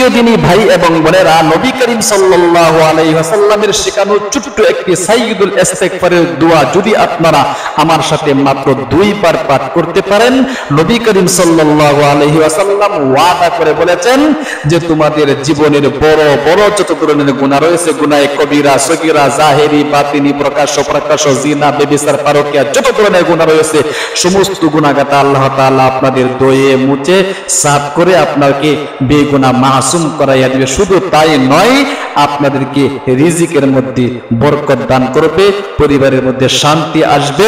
প্রিয় দিনী ভাই এবং বোনেরা, নবী করিম সাল্লাল্লাহু আলাইহি ওয়াসাল্লামের শেখানো ছোট্ট একটি সাইয়্যিদুল ইস্তিগফারের দোয়া যদি আপনারা আমার সাথে মাত্র 2 বার পাঠ করতে পারেন, নবী করিম সাল্লাল্লাহু আলাইহি ওয়াসাল্লাম ওয়াদা করে বলেছেন যে তোমাদের জীবনের বড় বড় যত ধরনের গুনাহ রয়েছে, গুনাহে কবিরা, সগীরা, জাহেরি, বাতিনি, প্রকাশ্য প্রকাশ্য, জিনা, ব্যভিচার, পারকিয়া, যত ধরনের গুনাহ রয়েছে সমস্ত গুনাহগাতা আল্লাহ তাআলা আপনাদের ধুয়ে মুছে সাফ করে আপনাকে বেগুনাহ মাসুম করাইয়া দিবে। শুধু তাই নয়, আপনাদেরকে রিজিকের মধ্যে বরকত দান করবে, পরিবারের মধ্যে শান্তি আসবে,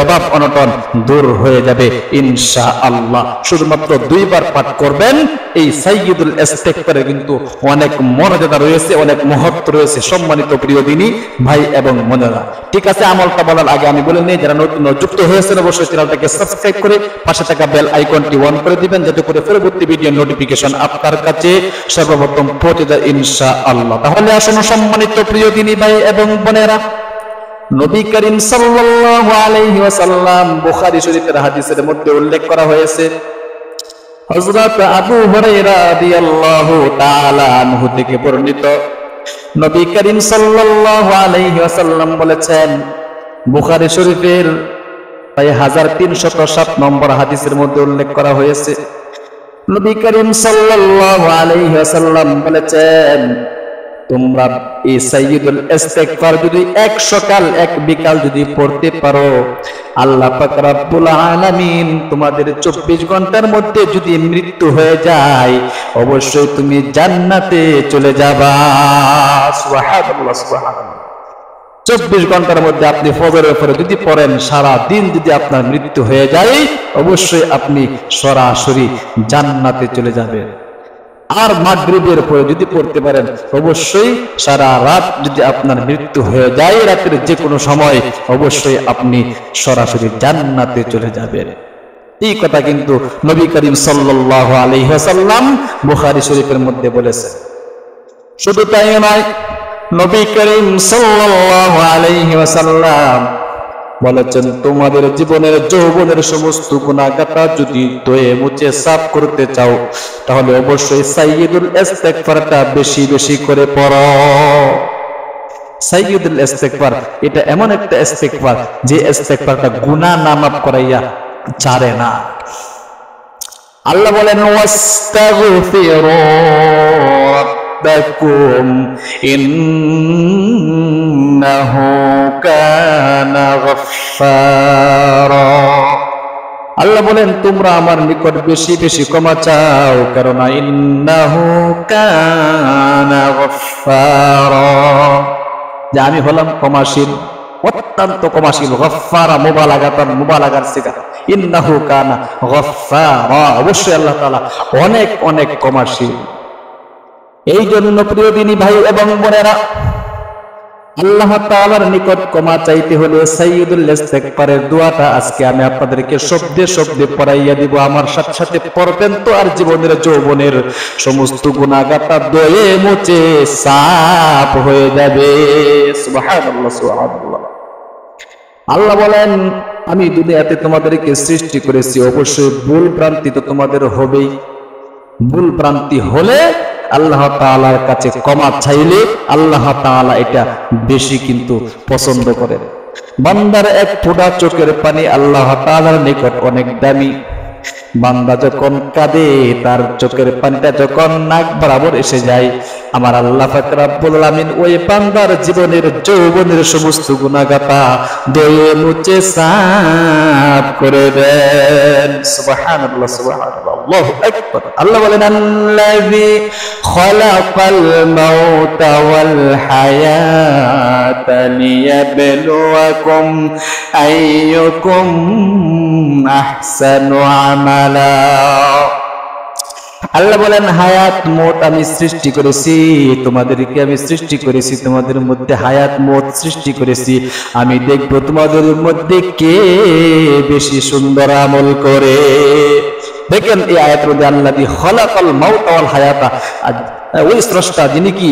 অভাব অনটন দূর হয়ে যাবে ইনশাআল্লাহ। শুধুমাত্র 2 বার পাঠ করবেন। এই সাইয়্যিদুল ইস্তিগফারে কিন্তু অনেক মর্যাদা রয়েছে, অনেক মহত্ব রয়েছে সম্মানিত প্রিয় দিনী ভাই এবং বোনেরা। ঠিক আছে, আমলটা বলার আগে আমি বলে নিই, যারা নতুন যুক্ত হয়েছেন অবশ্যই চ্যানেলটাকে সাবস্ক্রাইব করে পাশে থাকা বেল আইকনটি অন করে দিবেন, যাতে করে পরবর্তী ভিডিওর নোটিফিকেশন আপনার কাছে সর্বপ্রথম পৌঁছে যায় ইনশাআল্লাহ। তাহলে আসুন সম্মানিত প্রিয় দিনী ভাই এবং বোনেরা, নবী করিম সাল্লাল্লাহু আলাইহি ওয়াসাল্লাম বুখারী শরীফের হাদিসের মধ্যে উল্লেখ করা হয়েছে, হযরত আবু হুরায়রা রাদিয়াল্লাহু তাআলা আনহু থেকে বর্ণিত, নবী করিম সাল্লাল্লাহু আলাইহি ওয়াসাল্লাম বলেছেন, বুখারী শরীফের 1307 নম্বর হাদিসের মধ্যে উল্লেখ করা হয়েছে, নবী করিম সাল্লাল্লাহু আলাইহি ওয়াসাল্লাম বলেছেন, তোমরা এই সাইয়্যিদুল ইস্তিগফার যদি এক সকাল এক বিকাল যদি পড়তে পারো, আল্লাহ পাক রব্বুল আলামিন তোমাদের 24 ঘন্টার মধ্যে যদি মৃত্যু হয়ে যায় অবশ্যই তুমি জান্নাতে চলে যাবা। সুবহানাল্লাহ, সুবহানাল্লাহ। 24 ঘন্টার মধ্যে আপনি ফজরের পরে যদি পড়েন, সারা দিন যদি আপনার মৃত্যু হয়ে যায় অবশ্যই আপনি সরাসরি জান্নাতে চলে যাবেন। আর মাগরিবের পরে যদি পড়তে পারেন অবশ্যই সারা রাত যদি আপনার মৃত্যু হয়ে যায় রাতের যে কোনো সময় অবশ্যই আপনি সরাসরি জান্নাতে চলে যাবেন। এই কথা কিন্তু নবী করিম সাল্লাল্লাহু আলাইহি ওয়াসাল্লাম বুখারী শরীফের মধ্যে বলেছেন। শুধু তাই নয়, নবী করিম সাল্লাল্লাহু আলাইহি ওয়াসাল্লাম বলেছেন, তোমাদের জীবনের যৌবনের সমস্ত গুনাহগাতা যদি ধুয়ে মুছে সাফ করতে চাও তাহলে অবশ্যই সাইয়্যিদুল ইস্তিগফারটা বেশি বেশি করে পড়ো। সাইয়্যিদুল ইস্তিগফার এটা এমন একটা ইস্তিগফার যে ইস্তিগফারটা গুনাহ না মাফ করাইয়া ছাড়ে না। আল্লাহ বলেন, ওয়াস্তাগফিরু রাব্বাকুম ইন্নাহু কানা গফফারা। আল্লাহ বলেন, তোমরা আমার নিকট বেশি বেশি ক্ষমা চাও, কারণ ইন্নাহু কানা গফফারা, যে আমি হলাম ক্ষমাশীল, অত্যন্ত ক্ষমাশীল। গফফারা মুবালাগাতান, মুবালাগার সিগা। ইন্নাহু কানা গফফারা, অবশ্যই আল্লাহ তাআলা অনেক অনেক ক্ষমাশীল। এই জন্য প্রিয় দিনী ভাই এবং বোনেরা, আল্লাহ তাআলার নিকট ক্ষমা চাইতে হলে সাইয়্যিদুল ইস্তিগফারের দোয়াটা আজকে আমি আপনাদেরকে শব্দে শব্দে পড়াইয়া দিব। আমার সাথে সাথে পড়বেন তো, আর জীবনের যৌবনের সমস্ত গুনাহগাতা ধুয়ে মুছে সাফ হয়ে যাবে। সুবহানাল্লাহ, সুবহানাল্লাহ। আল্লাহ বলেন, আমি দুনিয়াতে তোমাদেরকে সৃষ্টি করেছি, অবশ্যই ভুল ভ্রান্তি তো তোমাদের হবেই। ভুল ভ্রান্তি হলে আল্লাহ তাআলার কাছে ক্ষমা চাইলে আল্লাহ তাআলা এটা বেশি কিন্তু পছন্দ করেন। বান্দার এক ফোঁটা চোখের পানি আল্লাহ তাআলার নিকট অনেক দামি। বান্দা যখন কাঁদে, তার চোখের পানিটা যখন নাক বরাবর এসে যায়, আমার আল্লাহ পাক রব্বুল আলামিন ওই বান্দার জীবনের যৌবনের সমস্ত গুনাহগাতা ধুয়ে মুছে সাফ করে দেন। সুবহানাল্লাহ, সুবহানাল্লাহ, আল্লাহু আকবার। আল্লাহ বলেন, আল্লাযী খালাকাল মাউতা ওয়াল হায়াতা লিয়াবলুয়াকুম আইয়ুকুম আহসানু আমালা। আল্লাহ বলেন, হায়াত মওত আমি সৃষ্টি করেছি, তোমাদেরকে আমি সৃষ্টি করেছি, তোমাদের মধ্যে হায়াত মওত সৃষ্টি করেছি, আমি দেখব তোমাদের মধ্যে কে বেশি সুন্দর আমল করে। দেখেন এই আয়াতের মধ্যে আল্লাযী খালাকাল মাউতা ওয়াল হায়াতা, ওই স্রষ্টা যিনি কি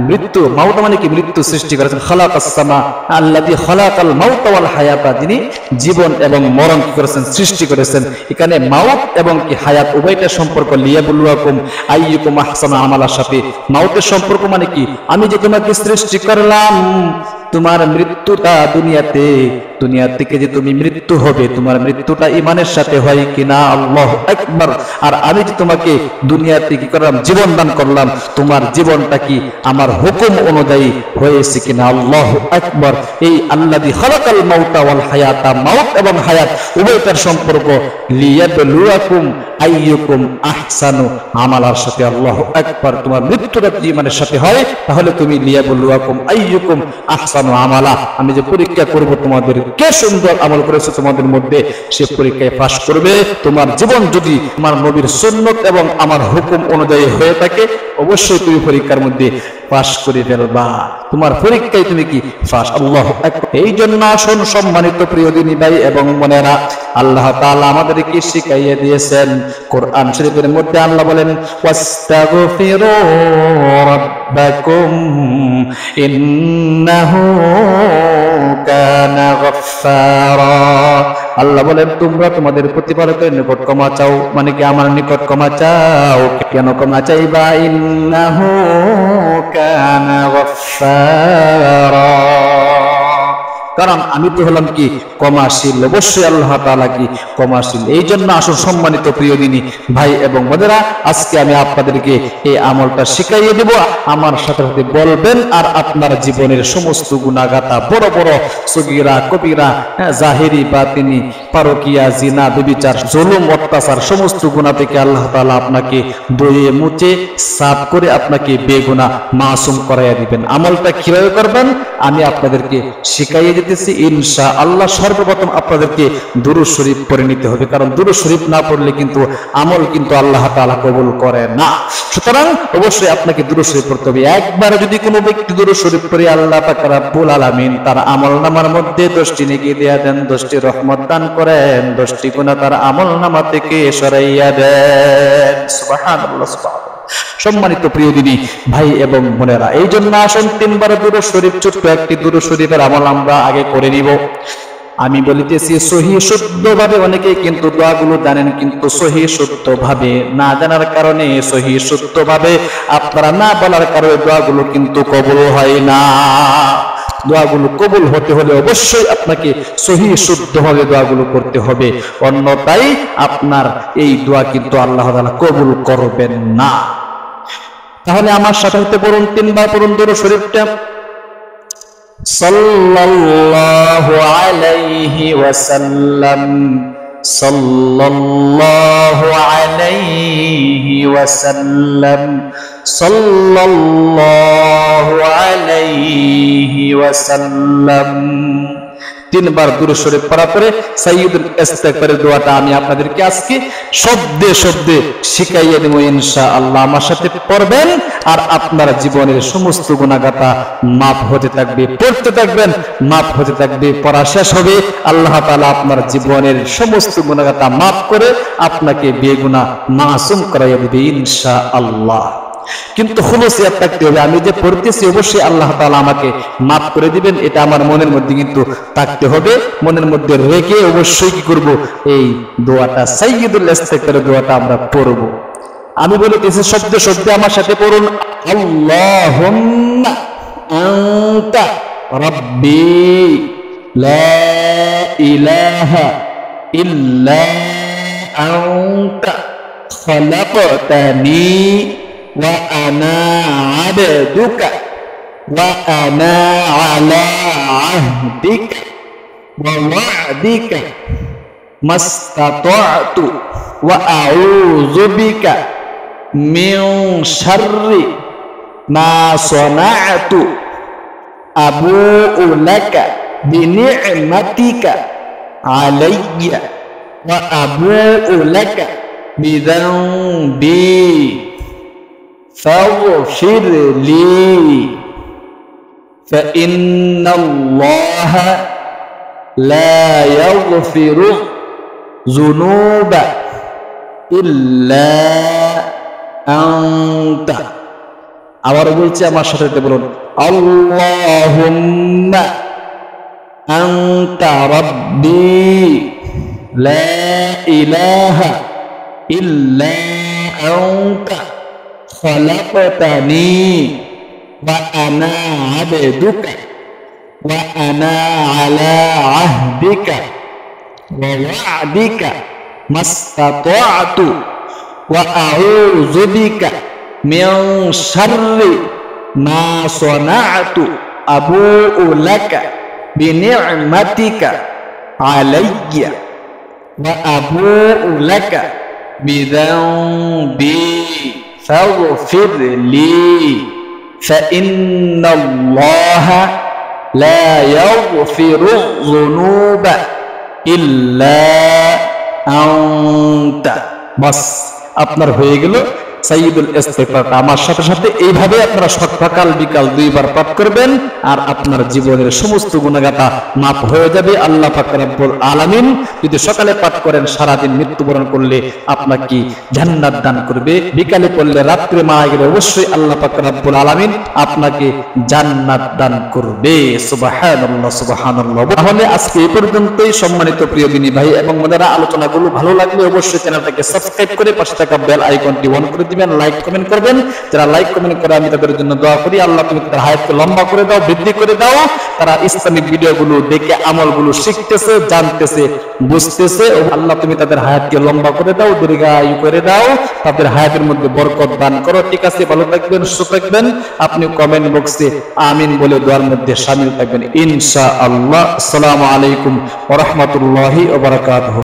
মৃত্যু, মাউতা মানে কি মৃত্যু সৃষ্টি করেছেন, খালাকাস সামা আল্লাযী খালাকাল মাউতা ওয়াল হায়াতা, যিনি জীবন এবং মরণ কি করেছেন, সৃষ্টি করেছেন। এখানে মাউত এবং কি হায়াত উভয়টার সম্পর্ক লিয়াবলুয়াকুম আইয়ুকুম আহসানু আমালার সাথে। মাউতের সম্পর্ক মানে কি, আমি যে তোমাকে সৃষ্টি করলাম, তোমার মৃত্যুটা দুনিয়া থেকে যে তুমি মৃত্যু হবে, তোমার মৃত্যুটা ঈমানের সাথে হয় কিনা, আল্লাহু আকবার। আর আমি যে তোমাকে দুনিয়াতে কি করলাম, জীবন দান করলাম, তোমার জীবনটা কি আমার হুকুম অনুযায়ী হয়েছে কিনা, আল্লাহু আকবার। এই আল্লাযী খালাকাল মাউতা ওয়াল হায়াতা, মাউত এবং হায়াত উভয়টার সম্পর্ক লিয়াবলুয়াকুম আইয়ুকুম আহসানু আমালার সাথে, আল্লাহু আকবার। তোমার মৃত্যুটা যদি ঈমানের সাথে হয়, তাহলে তুমি লিয়াবলুয়াকুম আইয়ুকুম আহসানু আমালা, আমি যে পরীক্ষা করব তোমাদের কে সুন্দর আমল করেছে তোমাদের মধ্যে, সে পরীক্ষায় পাস করবে। তোমার জীবন যদি আমার নবীর সুন্নত এবং আমার হুকুম অনুযায়ী হয়ে থাকে, অবশ্যই তুমি পরীক্ষার মধ্যে পাস করে ফেলবা, তোমার পরীক্ষায় তুমি কি পাস, আল্লাহু আকবার। এই জন্য আসুন সম্মানিত প্রিয় দিনী ভাই এবং বোনেরা, আল্লাহ তাআলা আমাদেরকে শিখাইয়ে দিয়েছেন কোরআন শরীফের মধ্যে, আল্লাহ বলেন ওয়াস্তাগফিরু রাব্বাকুম ইন্নাহু কানা গাফফারা। আল্লাহ বলেন তোমরা তোমাদের প্রতিপালকের নিকট ক্ষমা চাও, মানে কি আমার নিকট ক্ষমা চাও। কেন ক্ষমা চাইবা? ইন্নাহু কানা গাফফারা, কারণ আমি তো হলাম কি ক্ষমাশীল, অবশ্যই আল্লাহ তাআলা কি ক্ষমাশীল। এই জন্য আসুন সম্মানিত প্রিয় দিনী ভাই এবং বোনেরা, আজকে আমি আপনাদেরকে এই আমলটা শিখাইয়ে দেব, আমার সাথে সাথে বলবেন, আর আপনার জীবনের সমস্ত গুনাহগাতা, বড় বড় সগীরা কবিরা, জাহিরি বাতিনি, পারকিয়া, জিনা, ব্যভিচার, জুলুম, অত্যাচার, সমস্ত গুনাহ থেকে আল্লাহ তাআলা আপনাকে ধুয়ে মুছে সাফ করে আপনাকে বেগুনাহ মাসুম করাইয়া দিবেন। আমলটা কিভাবে করবেন আমি আপনাদেরকে শিখাইয়ে দিতেছি ইনশাআল্লাহ। সর্বপ্রথম আপনাদেরকে দুরূদ শরীফ পড়ে নিতে হবে, কারণ দুরূদ শরীফ না পড়লে কিন্তু আমল কিন্তু আল্লাহ তাআলা কবুল করে না। সুতরাং অবশ্যই আপনাকে দুরূদ শরীফ পড়তে হবে। একবার যদি কোনো ব্যক্তি দুরূদ শরীফ পড়ে, আল্লাহ পাক রব্বুল আলামিন তার আমলনামার মধ্যে 10টি নেকি দেয়া দেন, 10টি রহমত দান করেন, 10টি গুনাহ তার আমলনামা থেকে সরাইয়া দেন। সুবহানাল্লাহ, সুবহানাল্লাহ। সম্মানিত প্রিয় দিনী ভাই এবং বোনেরা, এই জন্য আসুন 3 বার দুরূদ শরীফ, ছোট্ট একটি দুরূদ শরীফের আমল আমরা আগে করে নিব। আমি বলিতেছি সহি শুদ্ধ ভাবে, অনেকেই কিন্তু দোয়াগুলো জানেন, কিন্তু সহি শুদ্ধ ভাবে না জানার কারণে, সহি শুদ্ধ ভাবে আপনারা না বলার কারণে দোয়াগুলো কিন্তু কবুল হয় না। দোয়াগুলো কবুল হতে হলে অবশ্যই আপনাকে সহি শুদ্ধ ভাবে দোয়াগুলো করতে হবে, অন্যথায় আপনার এই দোয়া কিন্তু আল্লাহ তাআলা কবুল করবেন না। তাহলে আমার সাথে সাথে পড়ুন, 3 বার পড়ুন দুরূদ শরীফটা। সাল্লাল্লাহু আলাইহি ওয়াসাল্লাম, সাল্লাল্লাহু আলাইহি ওয়াসাল্লাম, সাল্লাল্লাহু আলাইহি ওয়াসাল্লাম। 3 বার দুরূদ শরীফ পড়ার পরে সাইয়্যিদুল ইস্তিগফারের দোয়াটা আমি আপনাদেরকে আজকে শব্দে শব্দে শিখাইয়ে দেব ইনশাআল্লাহ। আমার সাথে পড়বেন আর আপনার জীবনের সমস্ত গুনাহগাতা মাফ হতে থাকবে, পড়তে থাকবেন, মাফ হতে থাকবে। পড়া শেষ হবে, আল্লাহ তাআলা আপনার জীবনের সমস্ত গুনাহগাতা মাফ করে আপনাকে বেগুনাহ মাসুম করাইয়া দিবে ইনশাআল্লাহ। কিন্তু খুলুসিয়াত থাকতে হবে, আমি যে পড়তেছি অবশ্যই আল্লাহ তাআলা আমাকে মাফ করে দিবেন, এটা আমার মনের মধ্যে কিন্তু থাকতে হবে। মনের মধ্যে রেখে অবশ্যই কি করব, এই দোয়াটা সাইয়্যিদুল ইস্তিগফারের দোয়াটা আমরা পড়ব। আমি বলতেছি শব্দে শব্দে আমার সাথে পড়ুন। আল্লাহুম্মা আনতা রাব্বি লা ইলাহা ইল্লা আনতা খালাকতানি wa ana 'abduka wa ana 'ala 'ahdika wa wa'dika mastata'tu wa a'udzu bika min syarri ma sana'tu abu'u laka bi ni'matika 'alayya wa abu'u laka bi dhanbi فاغفر لي فإن الله لا يغفر الذنوب ইল্লা আনতা। আবার বলছি, আমার সাথে বলুন, আল্লাহুম্মা আনতা রাব্বি লা ইলাহা ইল্লা আনতা খালাকতানি ওয়া আনা আবদুকা ওয়া আনা আলা আহদিকা ওয়া ওয়া'দিকা মাসতাতa'তু ওয়া আউযু বিকা মিন শাররি মা সানা'তু আবু'ু লাকা বিনি'মাতিকা আলাইয়া ওয়া আবু'ু লাকা বিযানবি ফাগফির লি ফাইন্নাল্লাহা লা ইয়াগফিরুয যুনুবা ইল্লা আনতা। বাস, আপনার হয়ে গেল সাইয়্যিদুল ইস্তিগফার। আমার সাথে সাথে এইভাবে আপনারা সকাল বিকাল দুইবার পাঠ করবেন, আর আপনার জীবনের সমস্ত গুনাহগাতা মাফ হয়ে যাবে। আল্লাহ পাক রব্বুল আলামিন যদি সকালে পাঠ করেন, সারাদিন মৃত্যুবরণ করলে আপনাকে জান্নাত দান করবে, বিকালে পড়লে রাত্রে মারা গেলে অবশ্যই আল্লাহ পাক রব্বুল আলামিন আপনাকে জান্নাত দান করবে। সুবহানাল্লাহ, সুবহানাল্লাহ। তাহলে আজকে এই পর্যন্তই। সম্মানিত প্রিয় দিনী ভাই এবং বোনেরা, আলোচনাগুলো ভালো লাগলে অবশ্যই চ্যানেলটাকে সাবস্ক্রাইব করে পাশে থাকা বেল আইকনটি অন করে দিবেন, লাইক কমেন্ট করবেন। যারা লাইক কমেন্ট করে আমি তাদের জন্য দোয়া করি, আল্লাহ তুমি তাদের হায়াতকে লম্বা করে দাও, বৃদ্ধি করে দাও। তারা ইসলামিক ভিডিওগুলো দেখে আমলগুলো শিখতেছে, জানতেছে, বুঝতেছে। আল্লাহ তুমি তাদের হায়াতকে লম্বা করে দাও, দীর্ঘায়ু করে দাও, তাদের হায়াতের মধ্যে বরকত দান করো। ঠিক আছে, ভালো থাকবেন, সুস্থ থাকবেন। আপনি কমেন্ট বক্সে আমিন বলে দোয়ার মধ্যে শামিল থাকবেন ইনশাআল্লাহ। আসসালামু আলাইকুম ওয়া রাহমাতুল্লাহি ওয়া বারাকাতুহু।